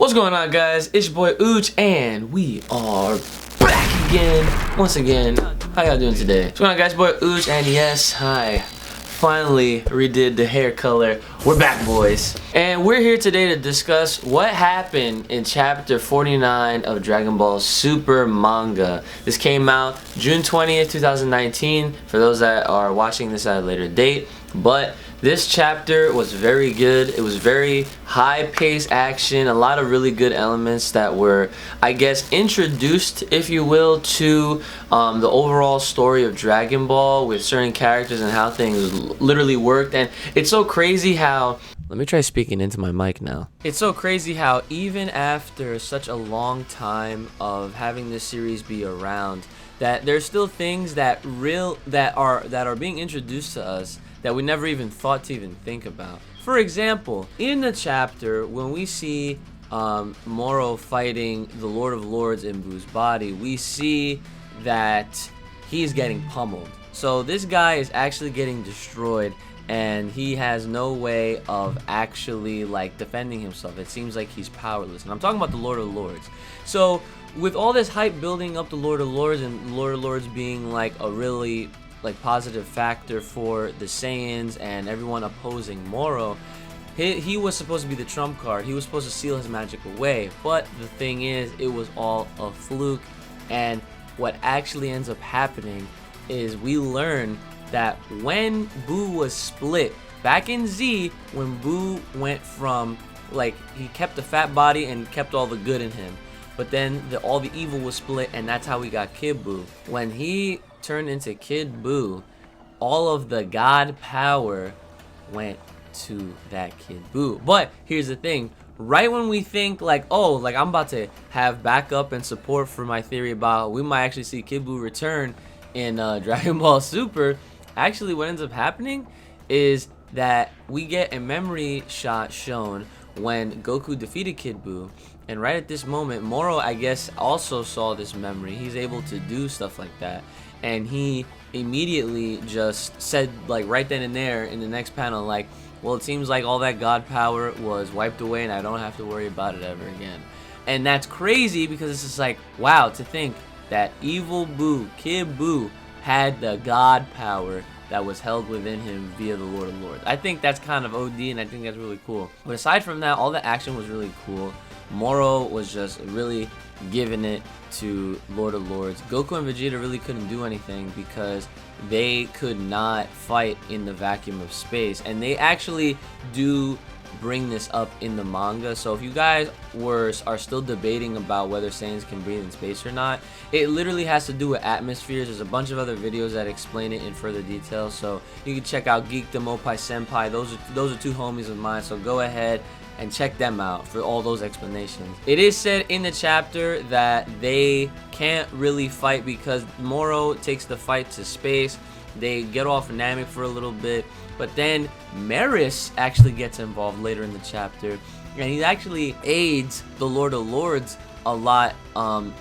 What's going on, guys? It's your boy Uchi, and we are back again, once again. How y'all doing today? What's going on, guys? Boy Uchi, and yes, hi. Finally redid the hair color. We're back, boys. And we're here today to discuss what happened in chapter 49 of Dragon Ball Super manga. This came out June 20th, 2019, for those that are watching this at a later date. But this chapter was very good. It was very high-paced action, a lot of really good elements that were, I guess, introduced, if you will, to the overall story of Dragon Ball with certain characters and how things literally worked. And it's so crazy how... Let me try speaking into my mic now. It's so crazy how even after such a long time of having this series be around, that there's still things that are being introduced to us that we never even thought to even think about. For example, in the chapter when we see Moro fighting the Lord of Lords in Buu's body, we see that he's getting pummeled. So this guy is actually getting destroyed, and he has no way of actually like defending himself. It seems like he's powerless, and I'm talking about the Lord of Lords. So with all this hype building up the Lord of Lords, and Lord of Lords being like a really like positive factor for the Saiyans and everyone opposing Moro, he was supposed to be the trump card. He was supposed to seal his magic away, but the thing is, it was all a fluke. And what actually ends up happening is we learn that when Buu was split back in Z, when Buu went from like, he kept the fat body and kept all the good in him, but then all the evil was split, and that's how we got Kid Buu. When he turned into Kid Buu, all of the god power went to that Kid Buu. But here's the thing, right when we think like, oh, like I'm about to have backup and support for my theory about we might actually see Kid Buu return in Dragon Ball Super, actually what ends up happening is that we get a memory shot shown when Goku defeated Kid Buu. And right at this moment, Moro, I guess, also saw this memory. He's able to do stuff like that. And he immediately just said, like, right then and there in the next panel, like, well, it seems like all that god power was wiped away and I don't have to worry about it ever again. And that's crazy because it's just like, wow, to think that evil Buu, Kid Buu, had the god power that was held within him via the Lord of Lords. I think that's kind of OD, and I think that's really cool. But aside from that, all the action was really cool. Moro was just really giving it to Lord of Lords. Goku and Vegeta really couldn't do anything because they could not fight in the vacuum of space. And they actually do bring this up in the manga. So if you guys are still debating about whether Saiyans can breathe in space or not, it literally has to do with atmospheres. There's a bunch of other videos that explain it in further detail, so you can check out Geekdom, Oppai Senpai. Those are two homies of mine, so go ahead and check them out for all those explanations. It is said in the chapter that they can't really fight because Moro takes the fight to space. They get off Namek for a little bit, but then Merus actually gets involved later in the chapter, and he actually aids the Lord of Lords a lot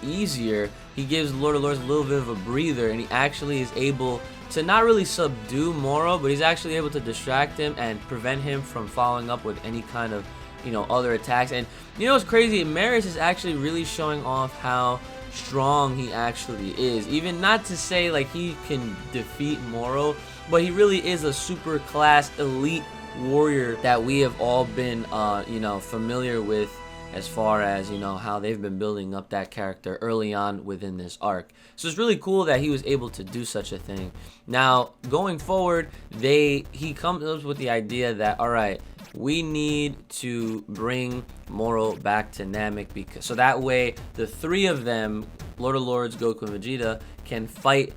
easier. He gives Lord of Lords a little bit of a breather, and he actually is able to not really subdue Moro, but he's actually able to distract him and prevent him from following up with any kind of, you know, other attacks. And you know what's crazy? Merus is actually really showing off how strong he actually is. Even not to say like he can defeat Moro, but he really is a super class elite warrior that we have all been you know, familiar with, as far as, you know, how they've been building up that character early on within this arc. So it's really cool that he was able to do such a thing. Now going forward, he comes up with the idea that, all right, we need to bring Moro back to Namek, because so that way the three of them, Lord of Lords, Goku, and Vegeta, can fight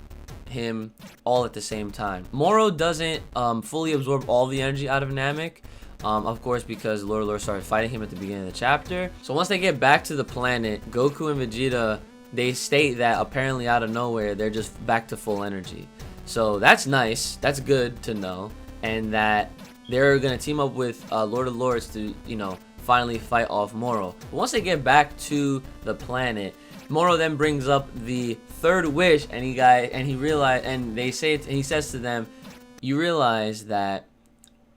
him all at the same time. Moro doesn't fully absorb all the energy out of Namek, of course, because Lord of Lords started fighting him at the beginning of the chapter. So once they get back to the planet, Goku and Vegeta, they state that apparently out of nowhere they're just back to full energy. So that's nice, that's good to know, and that they're gonna team up with Lord of Lords to, you know, finally fight off Moro. But once they get back to the planet, Moro then brings up the third wish, and he says to them, you realize that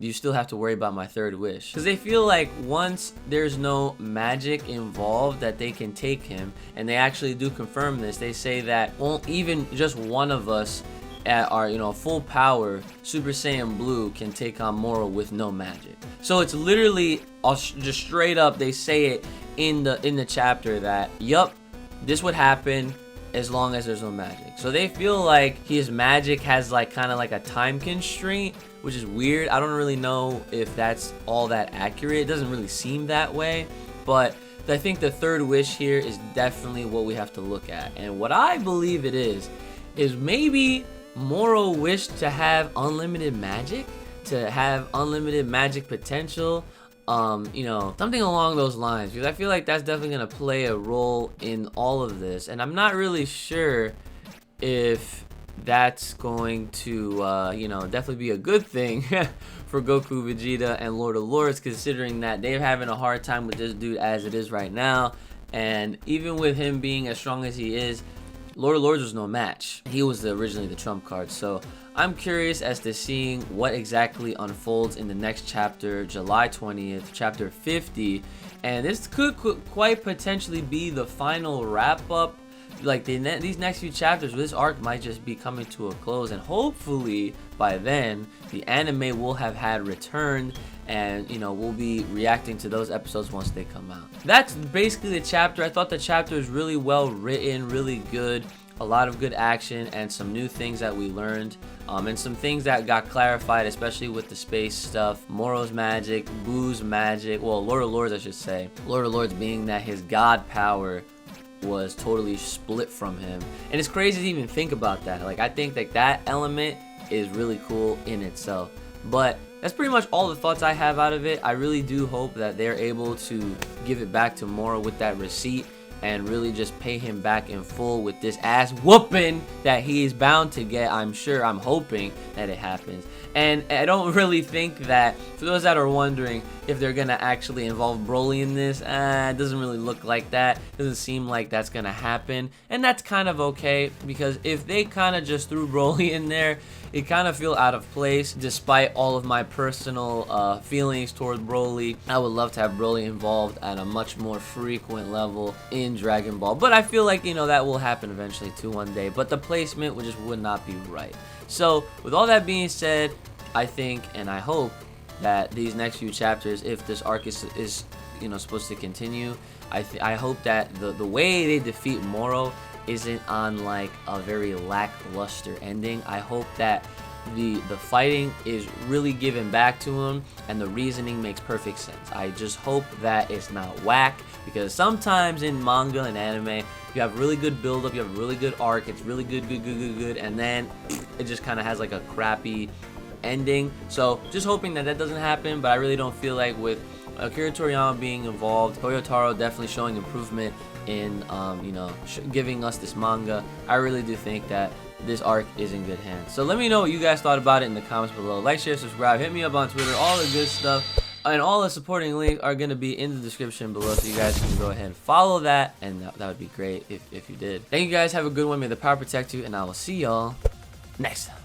you still have to worry about my third wish. Because they feel like once there's no magic involved that they can take him, and they actually do confirm this, they say that won't even just one of us at our, you know, full power Super Saiyan Blue can take on Moro with no magic. So it's literally just straight up, they say it in the chapter that yup, this would happen as long as there's no magic. So they feel like his magic has like kind of like a time constraint, which is weird. I don't really know if that's all that accurate. It doesn't really seem that way, but I think the third wish here is definitely what we have to look at. And what I believe it is maybe Moro wished to have unlimited magic, to have unlimited magic potential, you know, something along those lines, because I feel like that's definitely going to play a role in all of this. And I'm not really sure if that's going to, you know, definitely be a good thing for Goku, Vegeta, and Lord of Lords, considering that they're having a hard time with this dude as it is right now. And even with him being as strong as he is, Lord of Lords was no match. He was originally the trump card. So I'm curious as to seeing what exactly unfolds in the next chapter, July 20th, chapter 50. And this could quite potentially be the final wrap up. Like these next few chapters, this arc might just be coming to a close, and hopefully by then the anime will have had returned, and you know, we'll be reacting to those episodes once they come out. That's basically the chapter. I thought the chapter was really well written, really good, a lot of good action, and some new things that we learned, and some things that got clarified, especially with the space stuff, Moro's magic, Boo's magic, well, Lord of Lords I should say, Lord of Lords being that his god power was totally split from him. And it's crazy to even think about that. Like, I think that element is really cool in itself. But that's pretty much all the thoughts I have out of it. I really do hope that they're able to give it back to Moro with that receipt and really just pay him back in full with this ass whooping that he is bound to get. I'm hoping that it happens. And I don't really think that, for those that are wondering if they're gonna actually involve Broly in this, it doesn't really look like that. Doesn't seem like that's gonna happen, and that's kind of okay, because if they kind of just threw Broly in there, it kind of feel out of place. Despite all of my personal feelings toward Broly, I would love to have Broly involved at a much more frequent level in Dragon Ball, but I feel like, you know, that will happen eventually too one day, but the placement would not be right. So with all that being said, I think and I hope that these next few chapters, if this arc is you know, supposed to continue, I hope that the way they defeat Moro isn't on like a very lackluster ending. I hope that the fighting is really given back to him and the reasoning makes perfect sense. I just hope that it's not whack, because sometimes in manga and anime you have really good build up, you have a really good arc, it's really good, and then it just kind of has like a crappy ending. So just hoping that doesn't happen, but I really don't feel like, with Akira Toriyama being involved, Toyotaro definitely showing improvement in you know, giving us this manga, I really do think that this arc is in good hands. So let me know what you guys thought about it in the comments below. Like, share, subscribe, hit me up on Twitter, all the good stuff, and all the supporting links are going to be in the description below, so you guys can go ahead and follow that, and that would be great if you did. Thank you guys, have a good one, may the power protect you, and I will see y'all next time.